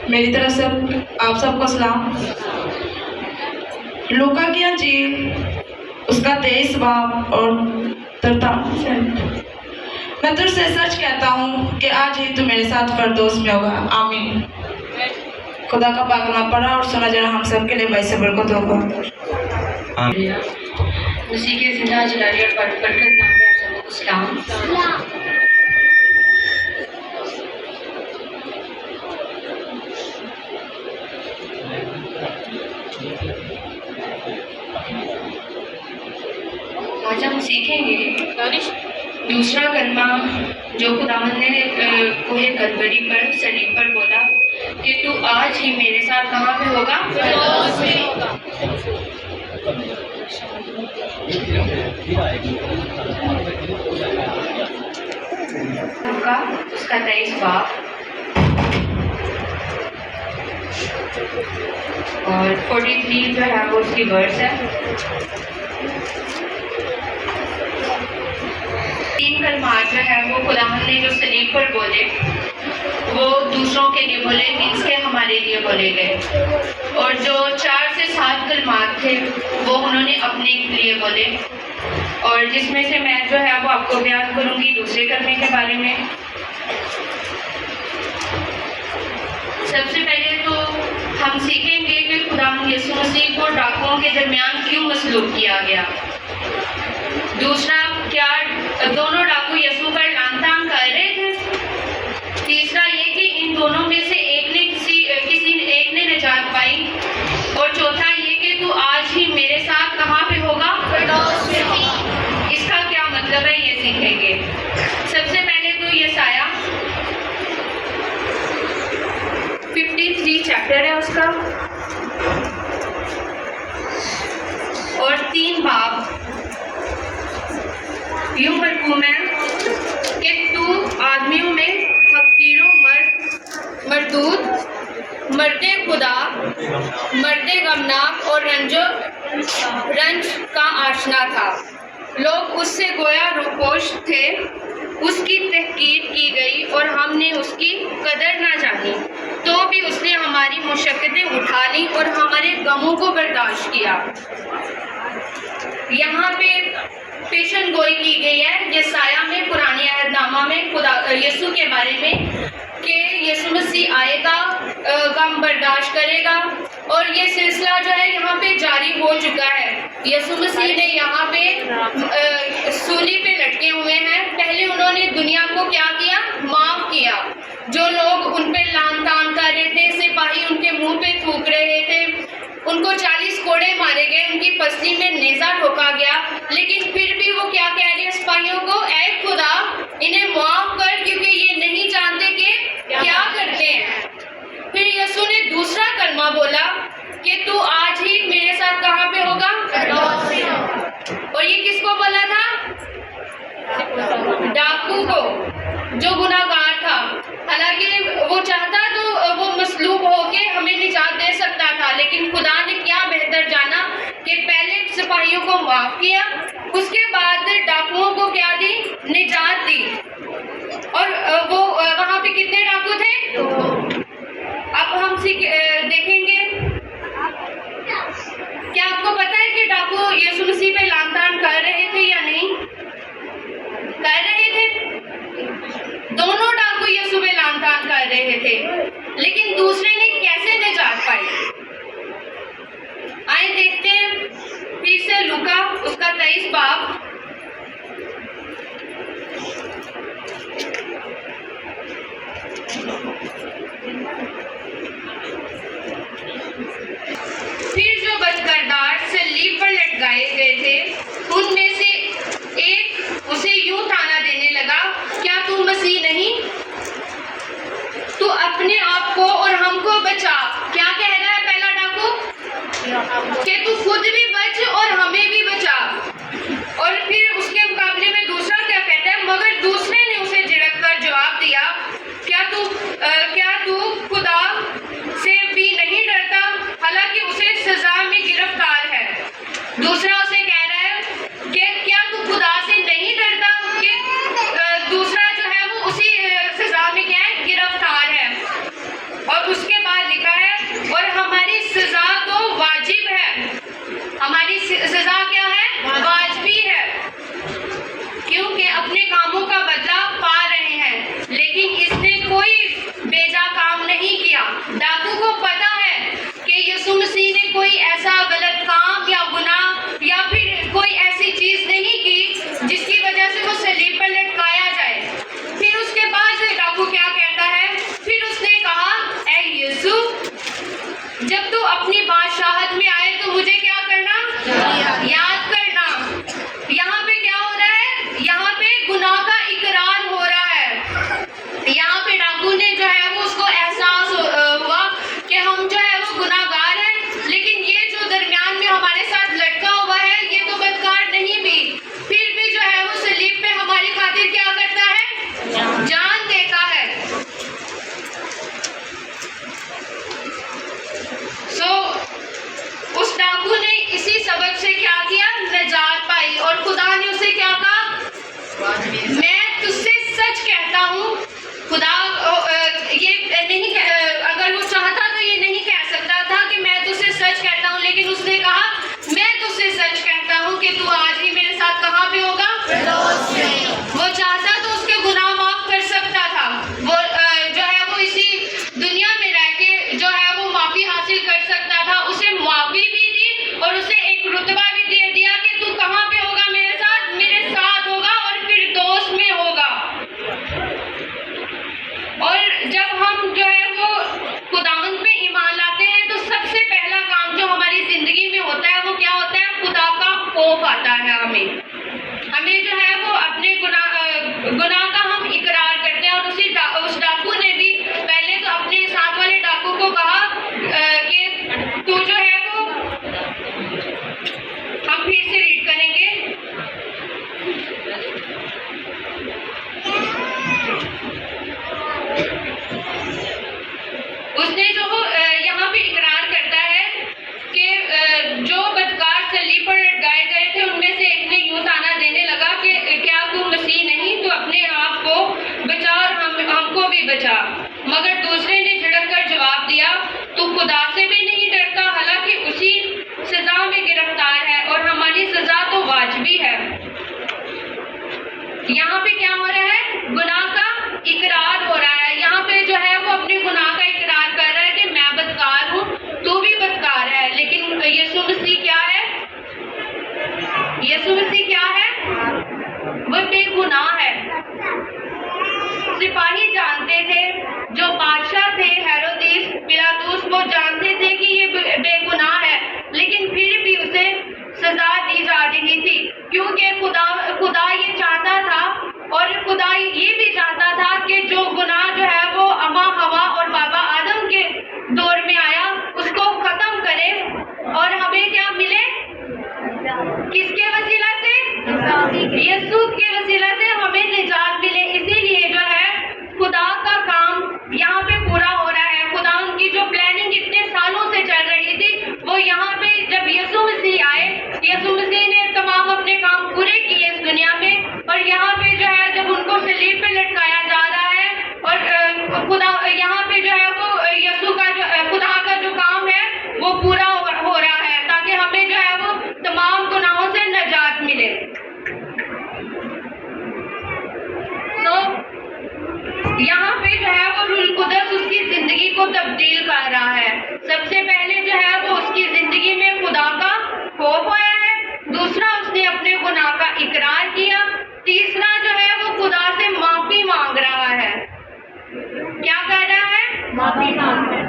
मेरी तरफ से आप सबको सलाम। लूका की अंजील उसका 23 बाब और 43। मैं तुझसे सच कहता हूँ कि आज ही तू मेरे साथ फरदौस में होगा। आमीन। खुदा का पाकलाम पढ़ा और सुना जरा हम सब के लिए भाई से बरकत होगा। उसी के जिंदा जलाली और बरकत नाम में आप सबको सलाम। आज हम सीखेंगे दूसरा कलमा जो खुदावंद ने कोहे कलवरी पर सलीब पर बोला कि तू आज ही मेरे साथ कहाँ पे होगा? उसका 23 बाब और 43 जो है वो उसकी वर्स है। 3 कलमात जो है वो खुदावंद ने जो सलीब पर बोले वो दूसरों के लिए बोले, मीन्स के हमारे लिए बोले गए। और जो 4 से 7 कलमात थे वो उन्होंने अपने लिए बोले, और जिसमें से मैं जो है वो आपको बयान करूंगी दूसरे कलमे के बारे में। सबसे पहले तो हम सीखेंगे कि खुदावंद यीशु मसीह को डाकुओं के दरमियान क्यों मसलूब किया गया। दूसरा, क्या दोनों डाकू यीशु पर लांतान कर रहे थे। तीसरा ये कि इन दोनों में से एक ने किसी एक ने निजात पाई। और चौथा ये कि तू आज ही मेरे साथ कहाँ पे होगा? इसका क्या मतलब है ये सीखेंगे। सबसे पहले तो यशाया 53 चैप्टर है उसका और 3 बाब यूं मरकूम है कि तू आदमियों में फकीरों, मरदूद, मर्दे खुदा, मर्दे गमनाक और रंज का आशना था। लोग उससे गोया रूपोश थे। उसकी तहकीर की गई और हमने उसकी कदर ना जानी, तो भी उसने हमारी मुशक्कतें उठा ली और हमारे गमों को बर्दाश्त किया। यहाँ पे पेशन गोई की गई है यशाया में, पुराने अहदनामा में खुदा यीशु के बारे में कि यीशु मसीह आएगा, गम बर्दाश्त करेगा। और ये सिलसिला जो है यहाँ पे जारी हो चुका है। यीशु मसीह ने यहाँ पे सूली पे लटके हुए हैं। पहले उन्होंने दुनिया को क्या किया? माफ किया। जो लोग उन पे लान तान कर रहे थे, सिपाही उनके मुंह पे थूक रहे थे, उनको 40 कोड़े मारे गए, उनकी पसली में नेजा ठोका गया। लेकिन फिर भी वो क्या कह रहे हैं सिपाहियों को? ऐ खुदा इन्हें माफ कर, क्योंकि ये नहीं जानते कि क्या करते हैं। फिर यीशु ने दूसरा कलमा बोला कि तू आज ही मेरे साथ कहाँ पे होगा? और ये किसको बोला था? डाकू को, जो गुनाहगार था। हालांकि वो चाहता तो वो मसलूब होके हमें निजात दे सकता था, लेकिन खुदा ने क्या बेहतर जाना कि पहले सिपाहियों को माफ किया, उसके बाद डाकुओं को क्या दी? निजात दी। और वो वहां पे कितने डाकू थे? अब हम देखेंगे। क्या आपको पता है कि डाकू यीशु मसीह पे लांतान कर रहे थे या नहीं? कर रहे थे। दोनों डाकू यीशु पे लांतान कर रहे थे, लेकिन दूसरे ने कैसे निजात पाई? आए देखते हैं फिर से लूका उसका 23 बाब फिर जो बदकिरदार सलीब पर लटकाए गए थे उनमें से एक उसे यूं ताना देने लगा, क्या तू मसीह नहीं? तू अपने आप को और हमको बचा। क्या कह रहा है पहला डाकू? कि तू खुद भी बच और हमें भी बचा। और फिर उसके मुकाबले में दूसरा क्या कहता है? मगर दूसरे ने उसे झिड़क कर जवाब दिया, क्या तू खुदा से भी नहीं डरता? हालांकि उसे सजा में गिरफ्तार है। दूसरा उसे कह रहा है कि क्या तू खुदा से नहीं डरता? कि दूसरा जो है वो उसी सजा में क्या है? गिरफ्तार है। और उसके बाद उसने कहा, मैं तुझसे सच कहता हूँ कि तू आज ही मेरे साथ कहाँ पे होगा? वो चाहता तो उसके गुनाह माफ कर सकता था। वो जो है वो इसी दुनिया में रह के जो है वो माफी हासिल कर सकता था। उसे माफी भी दी और उसे एक रुतबा भी दे दिया कि तू कहाँ पे होगा मेरे साथ होगा और फिर दोस्त में होगा। और जब हम जो है वो खुदावंद पे ईमान लाते हैं तो सबसे पहला काम जो हमारी जिंदगी में होता है वो क्या होता है? खुदा का खौफ आता है। हमें जो है वो अपने गुनाह का हम इकरार करते हैं। और उस डाकू ने भी पहले तो अपने साथ वाले डाकू को कहा कि तू जो है वो, हम फिर से रीड करेंगे, उसने जो यहाँ पे इकरार करता है कि जो बदकार सलीब पर लटकाए गए थे उनमें से एक ने यूं ताना देने लगा कि क्या तू मसीह नहीं, तो अपने आप को बचा और हमको भी बचा। मगर दूसरे ने झिड़क कर जवाब दिया, तू खुदा से भी नहीं डरता, हालांकि उसी सजा में गिरफ्तार है और हमारी सजा तो वाजिबी है। यहाँ पे क्या हो रहा है? गुनाह का इकरार हो रहा है। यहाँ पे जो है वो अपने गुनाह का इकरार कर रहा है कि मैं बदकार हूँ, तू भी बदकार है। लेकिन यीशु मसीह क्या है? यीशु मसीह क्या है? वो बेगुनाह है। सिपाही जानते थे, जो बादशाह थे हेरोदेस पिलातुस, वो जानते थे कि ये बेगुनाह है, लेकिन फिर भी उसे सजा दी जा रही थी, क्योंकि खुदा ये चाहता था और खुदा ये भी चाहता था कि जो गुनाह जो है वो अम्मा हवा और बाबा आदम के दौर में आया उसको खत्म करे और हमें क्या मिले? किसके वसीला से? यीशु के वसीला से हमें निजात मिले। इसीलिए जो है खुदा का काम यहाँ पे पूरा हो रहा है। खुदा उनकी जो प्लानिंग इतने सालों से चल रही थी वो यहाँ पे जब यीशु मसीह आए, यीशु मसीह ने तमाम अपने काम पूरे किए इस दुनिया में। और यहाँ पे जो है जब उनको सलीब पे लटकाया जा रहा है और खुदा यहाँ पे जो है वो यीशु का जो खुदा का जो काम है वो पूरा हो रहा है, ताकि हमें जो है वो तमाम गुनाहों से निजात मिले। तो यहाँ पे जो है वो रूल कुदस उसकी जिंदगी को तब्दील कर रहा है। सबसे पहले जो है वो उसकी जिंदगी में खुदा का खौफ आया है। दूसरा, उसने अपने गुनाह का इकरार किया। तीसरा जो है वो खुदा से माफी मांग रहा है। क्या कर रहा है? माफी मांग रहा है।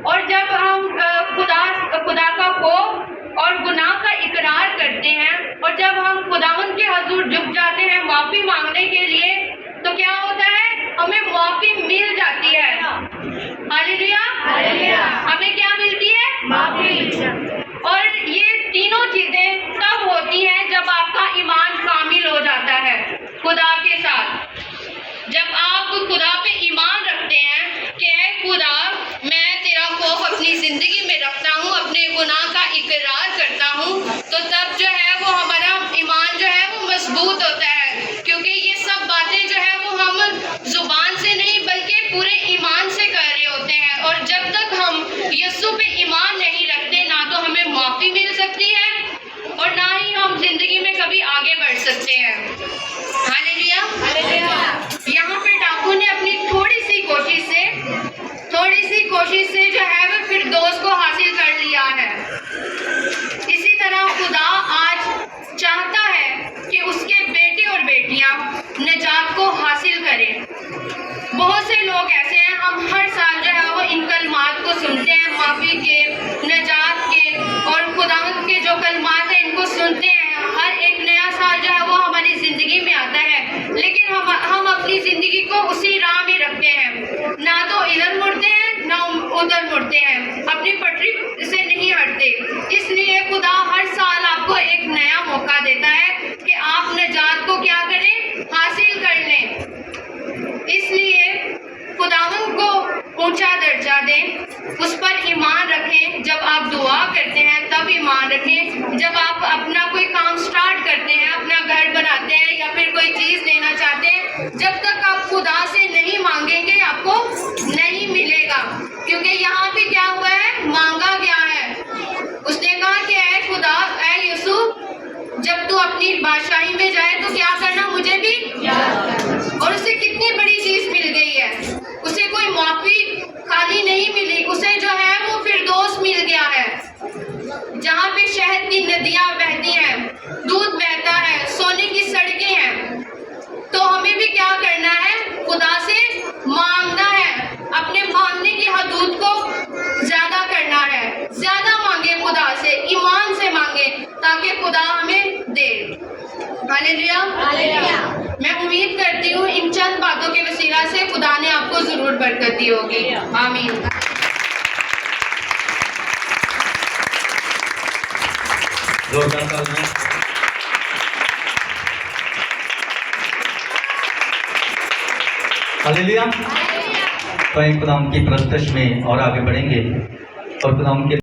और जब हम खुदा का खौफ और गुनाह का इकरार करते हैं और जब हम खुदावंद के हजूर झुक जाते हैं माफी मांगने के लिए, तो क्या होता है? हमें माफी मिल जाती है। हालेलुया। हमें क्या मिलती है? माफी। और ये तीनों चीजें तब होती हैं जब आपका ईमान कामिल हो जाता है खुदा के साथ। जब आप खुदा पे ईमान रखते हैं कि है खुदा, मैं तेरा खौफ अपनी जिंदगी में रखता हूँ, अपने गुनाह का इकरार करता हूँ, तो तब जो है वो हमारा ईमान जो है वो मजबूत होता है। क्योंकि ये सब बातें जो है वो हम जुबान से नहीं बल्कि पूरे ईमान से कर रहे होते हैं। और जब तक हम यीशु पे ईमान नहीं रखते, ना तो हमें माफी मिल सकती है और ना ही हम जिंदगी में कभी आगे बढ़ सकते हैं। हालेलुया। यहाँ पे डाकू ने अपनी थोड़ी सी कोशिश से जो है वो फिरदौस को हासिल कर लिया है। इसी तरह खुदा आज चाहता है कि उसके बेटे और बेटियां निजात को हासिल करें। बहुत से लोग ऐसे हैं, हम हर साल जो है वो इन कलमात को सुनते हैं, माफी के, निजात के और खुदावंद के जो कलमात हैं इनको सुनते हैं। हर एक नया साल जो है वो हमारी जिंदगी में आता है, लेकिन हम अपनी जिंदगी को उसी राह में रखते हैं, ना तो इधर मुड़ते हैं ना उधर मुड़ते हैं, अपनी पटरी से नहीं हटते। इसलिए खुदा हर साल आपको एक नया मौका देता है कि आप निजात को क्या करें? हासिल कर लें। इसलिए खुदावंद को ऊंचा दर्जा दें, उस पर ईमान रखें। जब आप दुआ करते हैं तब ईमान रखें। जब आप अपना कोई काम स्टार्ट करते हैं, अपना घर बनाते हैं या फिर कोई चीज़ लेना चाहते हैं, जब तक आप खुदा से नहीं मांगेंगे आपको नहीं मिलेगा। क्योंकि यहाँ पे क्या हुआ है? मांगा गया है। उसने कहा कोई माफी खाली नहीं मिली, उसे जो है वो फिरदौस मिल गया है, जहाँ पे शहद की नदियाँ बहती हैं, दूध बहता है, सोने की सड़कें हैं। तो हमें भी क्या करना है, खुदा से मांगना है, अपने मांगने की हदूद को ज्यादा करना है, ज्यादा मांगे खुदा से, ईमान से मांगे, ताकि खुदा हमें दे। हालेलुया। मैं उम्मीद करती हूँ इन चंद बातों के वसीला से खुदा ने आपको जरूर बरकत दी होगी। आमीन। हालेलुया। तो खुदा की परस्तश में और आगे बढ़ेंगे और खुदा के